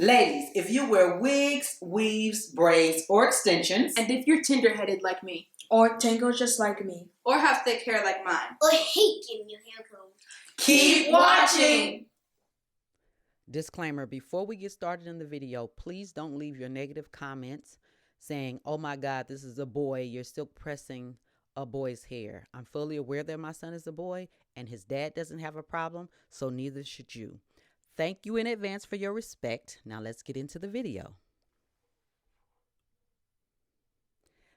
Ladies, if you wear wigs, weaves, braids, or extensions, and if you're tender-headed like me, or tangled just like me, or have thick hair like mine, or hate getting your hair combed, keep watching! Disclaimer, before we get started in the video, please don't leave your negative comments saying, oh my God, this is a boy, you're still pressing a boy's hair. I'm fully aware that my son is a boy and his dad doesn't have a problem, so neither should you. Thank you in advance for your respect. Now let's get into the video.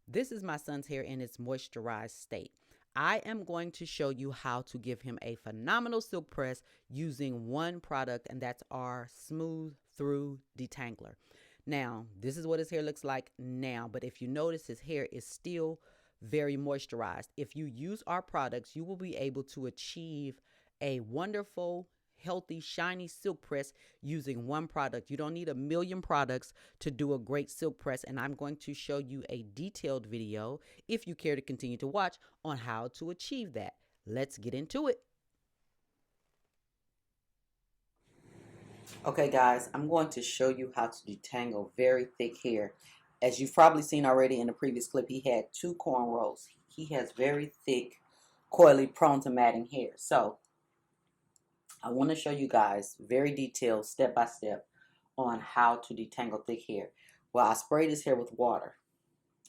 This is my son's hair in its moisturized state. I am going to show you how to give him a phenomenal silk press using one product, and that's our Smooth Through Detangler. Now, this is what his hair looks like now, but if you notice, his hair is still very moisturized. If you use our products, you will be able to achieve a wonderful, healthy, shiny silk press using one product. You don't need a million products to do a great silk press, and I'm going to show you a detailed video, if you care to continue to watch, on how to achieve that. Let's get into it. Okay guys, I'm going to show you how to detangle very thick hair. As you've probably seen already in the previous clip, he had 2 cornrows. He has very thick, coily, prone to matting hair. So I want to show you guys very detailed, step by step, on how to detangle thick hair. Well, I sprayed his hair with water.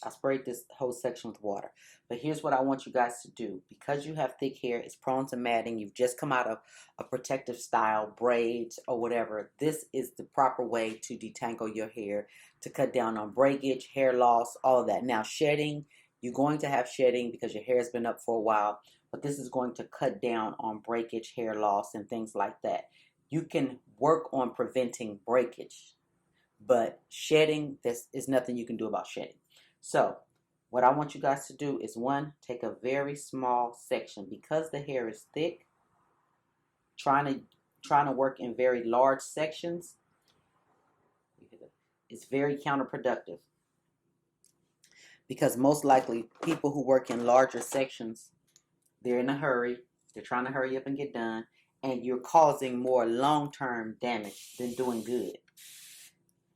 I sprayed this whole section with water. But here's what I want you guys to do. Because you have thick hair, it's prone to matting, you've just come out of a protective style, braids or whatever, this is the proper way to detangle your hair, to cut down on breakage, hair loss, all of that. Now shedding, you're going to have shedding because your hair has been up for a while, but this is going to cut down on breakage, hair loss, and things like that. You can work on preventing breakage, but shedding, this is nothing you can do about shedding. So what I want you guys to do is, one, take a very small section. Because the hair is thick, trying to work in very large sections, it's very counterproductive. Because most likely people who work in larger sections, they're in a hurry, they're trying to hurry up and get done, and you're causing more long-term damage than doing good.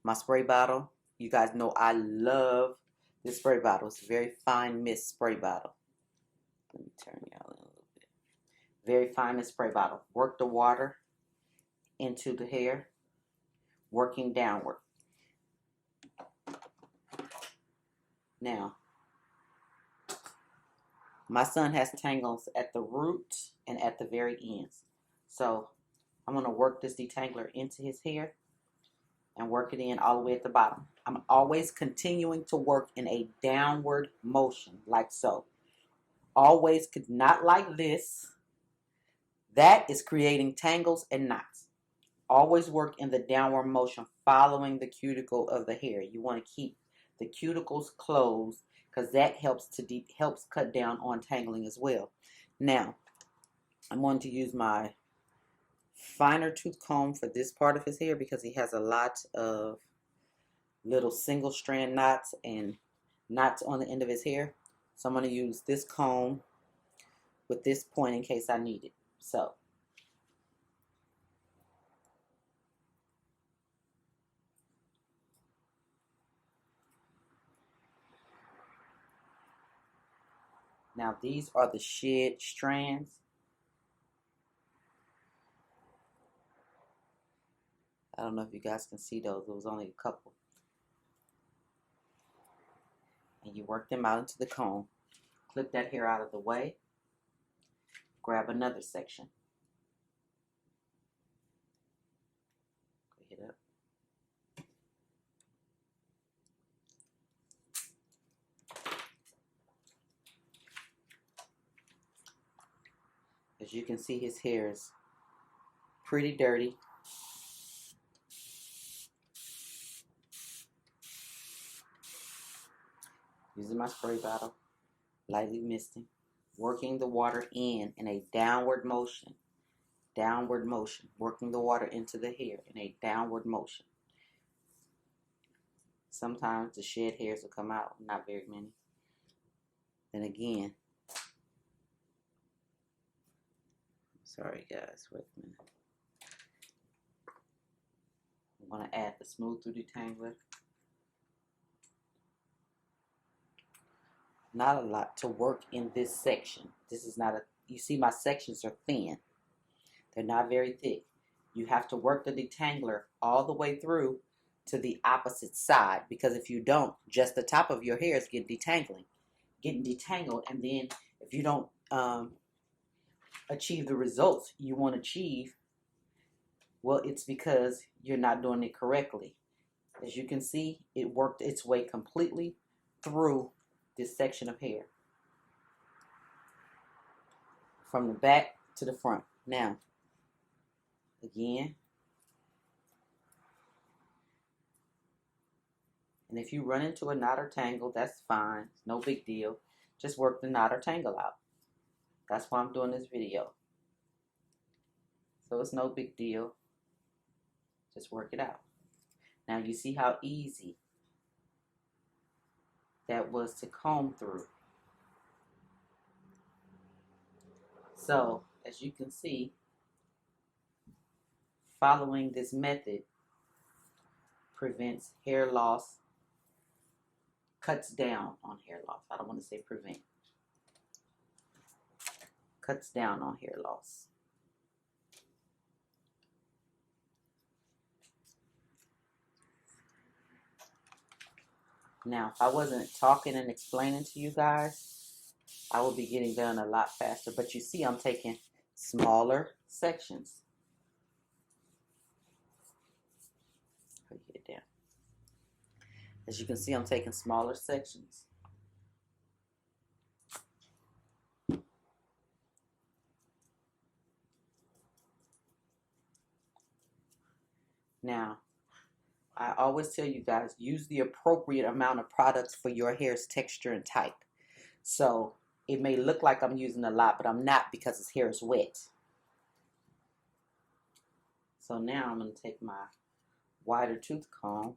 My spray bottle, you guys know I love this spray bottle. It's a very fine mist spray bottle. Let me turn y'all in a little bit. Very fine mist spray bottle. Work the water into the hair, working downward. Now, my son has tangles at the root and at the very ends. So I'm going to work this detangler into his hair and work it in all the way at the bottom. I'm always continuing to work in a downward motion, like so. Always, not like this. That is creating tangles and knots. Always work in the downward motion, following the cuticle of the hair. You want to keep the cuticles closed because that helps cut down on tangling as well. Now, I'm going to use my finer tooth comb for this part of his hair because he has a lot of little single strand knots and knots on the end of his hair. So I'm going to use this comb with this point in case I need it. So now these are the shed strands. I don't know if you guys can see those. There was only a couple. And you work them out into the comb. Clip that hair out of the way. Grab another section. Pick it up. As you can see, his hair is pretty dirty. Using my spray bottle, lightly misting, working the water in a downward motion. Downward motion, working the water into the hair in a downward motion. Sometimes the shed hairs will come out, not very many. Then again, sorry guys, wait a minute. I'm going to add the smooth through detangler. Not a lot to work in this section. This is not a, you see my sections are thin. They're not very thick. You have to work the detangler all the way through to the opposite side, because if you don't, just the top of your hair is getting detangled, and then if you don't achieve the results you want to achieve, well, it's because you're not doing it correctly. As you can see, it worked its way completely through this section of hair, from the back to the front. Now, again, and if you run into a knot or tangle, that's fine. It's no big deal. Just work the knot or tangle out. That's why I'm doing this video. So it's no big deal. Just work it out. Now you see how easy that was to comb through. So as you can see, following this method prevents hair loss, cuts down on hair loss. I don't want to say prevent. Cuts down on hair loss. Now, if I wasn't talking and explaining to you guys, I would be getting done a lot faster. But you see, I'm taking smaller sections. Get it down. As you can see, I'm taking smaller sections. Now, I always tell you guys, use the appropriate amount of products for your hair's texture and type. So it may look like I'm using a lot, but I'm not, because his hair is wet. So now I'm going to take my wider tooth comb .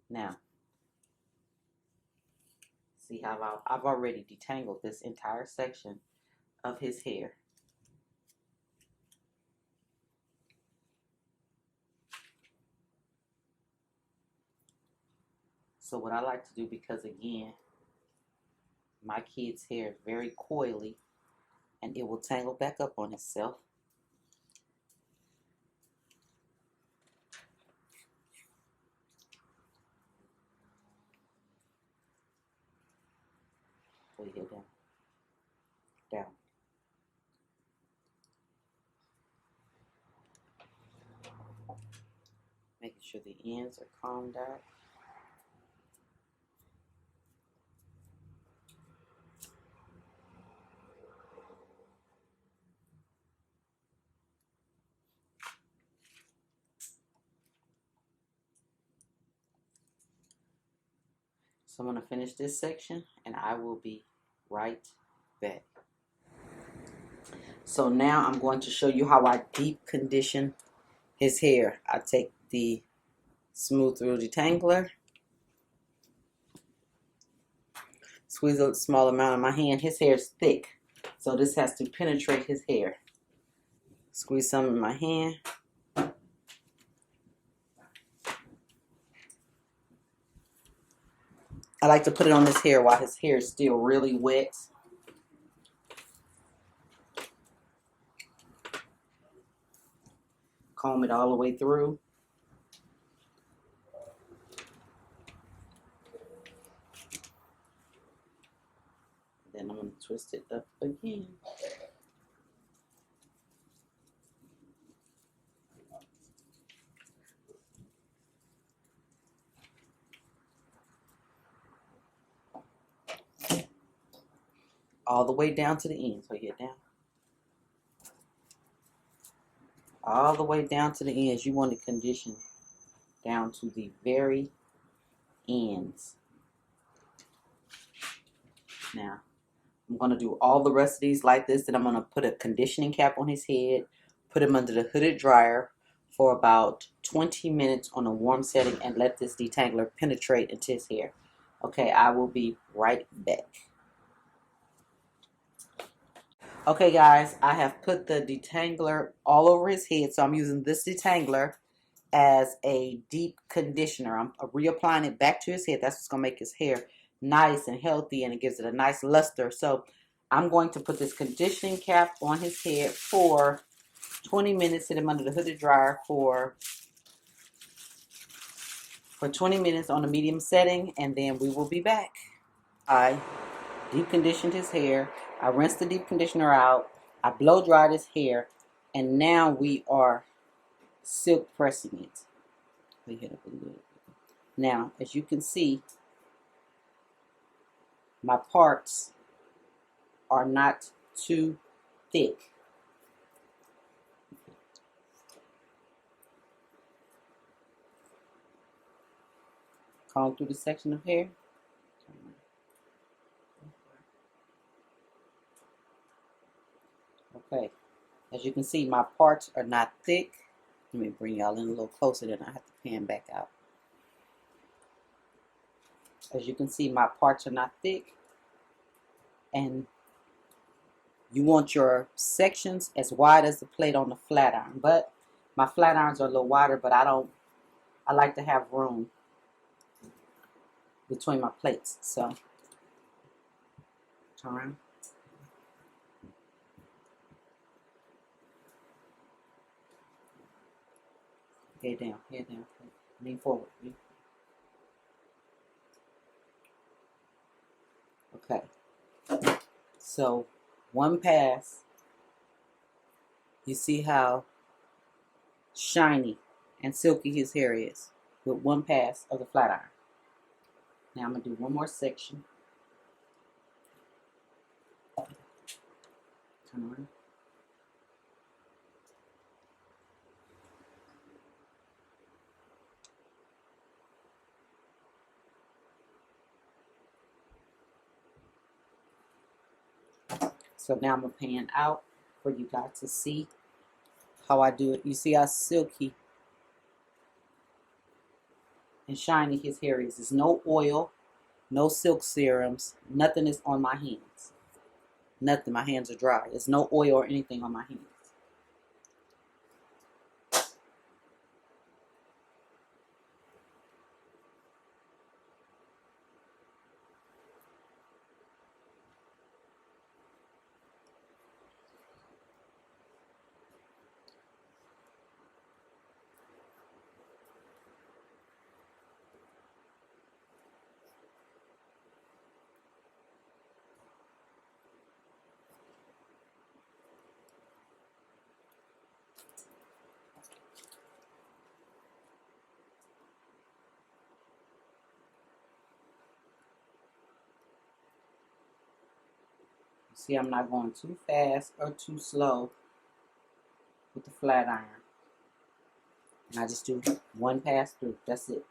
Now, see how I've already detangled this entire section of his hair. So what I like to do, because again, my kid's hair is very coily and it will tangle back up on itself. Pull your hair down. Down. Making sure the ends are combed out. So I'm going to finish this section and I will be right back. So now I'm going to show you how I deep condition his hair. I take the smooth through detangler, squeeze a small amount in my hand. His hair is thick, so this has to penetrate his hair. Squeeze some in my hand. I like to put it on his hair while his hair is still really wet. Comb it all the way through. Then I'm going to twist it up again. All the way down to the end. So you get down. All the way down to the ends. You want to condition down to the very ends. Now, I'm going to do all the rest of these like this. Then I'm going to put a conditioning cap on his head. Put him under the hooded dryer for about 20 minutes on a warm setting and let this detangler penetrate into his hair. Okay, I will be right back. Okay, guys, I have put the detangler all over his head, so I'm using this detangler as a deep conditioner. I'm reapplying it back to his head. That's what's going to make his hair nice and healthy, and it gives it a nice luster. So I'm going to put this conditioning cap on his head for 20 minutes, hit him under the hooded dryer for 20 minutes on a medium setting, and then we will be back. I deep conditioned his hair. I rinsed the deep conditioner out. I blow dried his hair, and now we are silk pressing it. We hit up a little bit. Now, as you can see, my parts are not too thick. Comb through the section of hair. Okay, as you can see, my parts are not thick. Let me bring y'all in a little closer, then I have to pan back out. As you can see, my parts are not thick, and you want your sections as wide as the plate on the flat iron. But my flat irons are a little wider, but I like to have room between my plates. So turn around. Head down, lean forward. Okay, so one pass, you see how shiny and silky his hair is with one pass of the flat iron. Now I'm going to do one more section. Turn around. So now I'm going to pan out for you guys to see how I do it. You see how silky and shiny his hair is. There's no oil, no silk serums, nothing is on my hands. Nothing, my hands are dry. There's no oil or anything on my hands. See, I'm not going too fast or too slow with the flat iron. And I just do one pass through. That's it.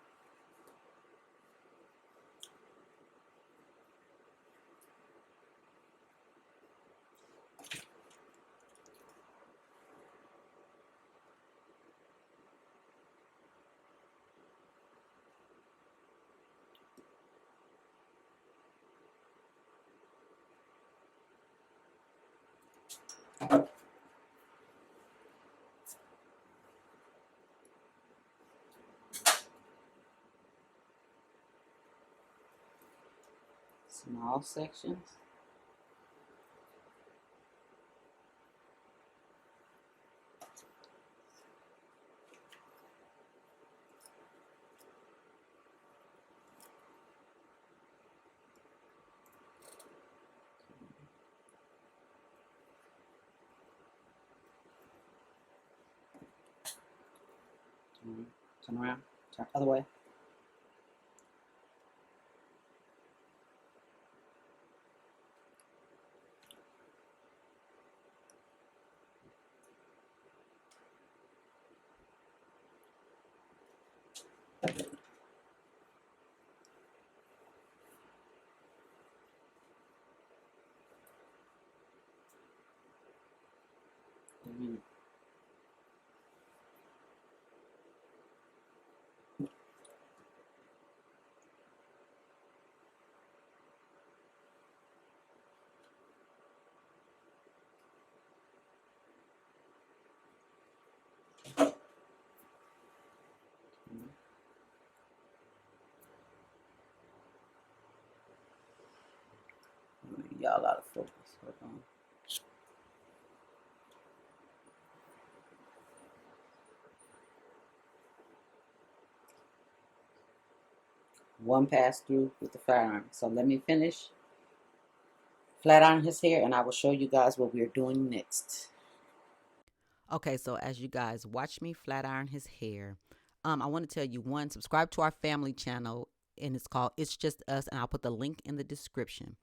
Small sections. Turn around. Turn other way. y'all out of focus. Hold on. One pass through with the flat iron. So let me finish flat iron his hair, and I will show you guys what we're doing next. Okay, so as you guys watch me flat iron his hair, I want to tell you, one, subscribe to our family channel, and it's called It's Just Us, and I'll put the link in the description.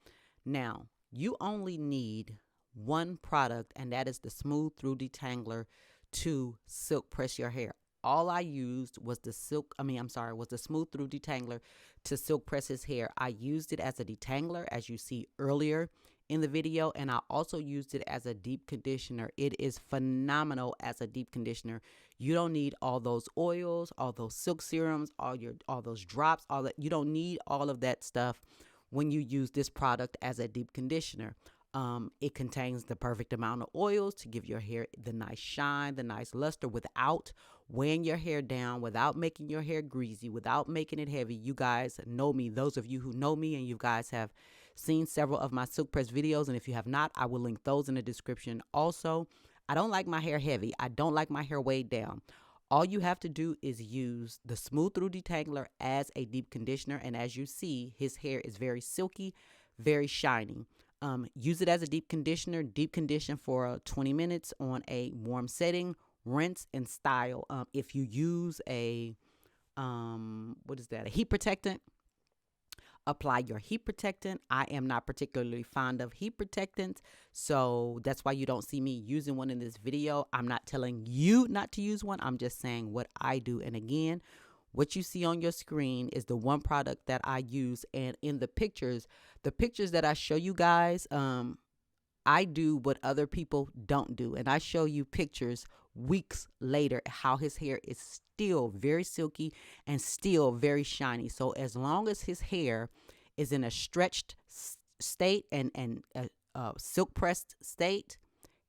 Now, you only need one product, and that is the Smooth Through Detangler to silk press your hair. All I used was the was the Smooth Through Detangler to silk press his hair. I used it as a detangler, as you see earlier in the video, and I also used it as a deep conditioner. It is phenomenal as a deep conditioner. You don't need all those oils, all those silk serums, all those drops, all that. You don't need all of that stuff when you use this product as a deep conditioner. It contains the perfect amount of oils to give your hair the nice shine, the nice luster, without weighing your hair down, without making your hair greasy, without making it heavy. You guys know me. Those of you who know me, and you guys have seen several of my silk press videos, and if you have not, I will link those in the description. Also, I don't like my hair heavy. I don't like my hair weighed down. All you have to do is use the Smooth Through Detangler as a deep conditioner, and as you see, his hair is very silky, very shiny. Use it as a deep conditioner. Deep condition for 20 minutes on a warm setting. Rinse and style. If you use a a heat protectant, apply your heat protectant. I am not particularly fond of heat protectants, so that's why you don't see me using one in this video. I'm not telling you not to use one. I'm just saying what I do. And again, what you see on your screen is the one product that I use. And in the pictures that I show you guys, I do what other people don't do. And I show you pictures weeks later how his hair is still very silky and still very shiny. So as long as his hair is in a stretched state and a silk pressed state,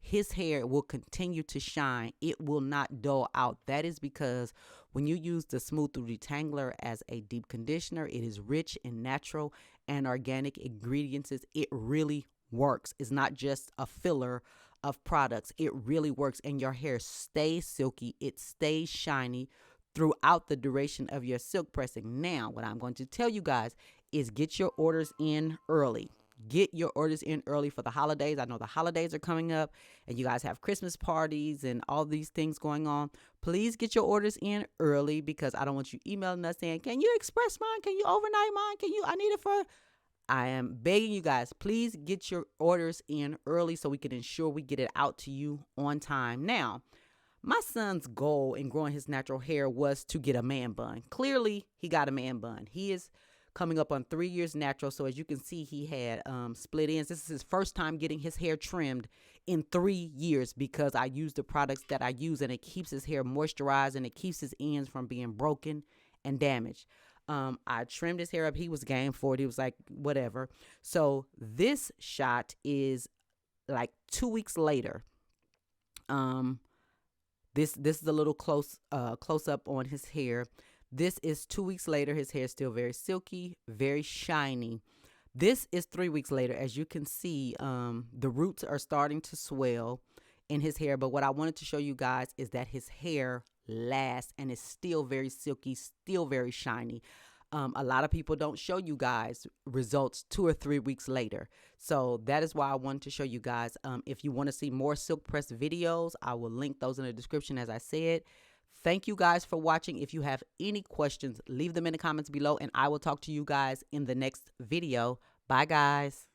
his hair will continue to shine. It will not dull out. That is because when you use the Smooth Through Detangler as a deep conditioner, it is rich in natural and organic ingredients. It really works. It's not just a filler of products. It really works, and your hair stays silky. It stays shiny throughout the duration of your silk pressing. Now, what I'm going to tell you guys is get your orders in early. Get your orders in early for the holidays. I know the holidays are coming up, and you guys have Christmas parties and all these things going on. Please get your orders in early, because I don't want you emailing us saying, can you express mine? Can you overnight mine? I need it for... I am begging you guys, please get your orders in early so we can ensure we get it out to you on time. Now, my son's goal in growing his natural hair was to get a man bun. Clearly, he got a man bun. He is coming up on 3 years natural. So as you can see, he had split ends. This is his first time getting his hair trimmed in 3 years, because I use the products that I use, and it keeps his hair moisturized, and it keeps his ends from being broken and damaged. I trimmed his hair up. He was game for it. He was like, whatever. So this shot is like 2 weeks later. This is a little close up on his hair. This is 2 weeks later. His hair is still very silky, very shiny. This is 3 weeks later. As you can see, the roots are starting to swell in his hair. But what I wanted to show you guys is that his hair lasts and is still very silky, still very shiny. A lot of people don't show you guys results 2 or 3 weeks later. So that is why I wanted to show you guys. If you want to see more silk press videos, I will link those in the description, as I said. Thank you guys for watching. If you have any questions, leave them in the comments below, and I will talk to you guys in the next video. Bye, guys.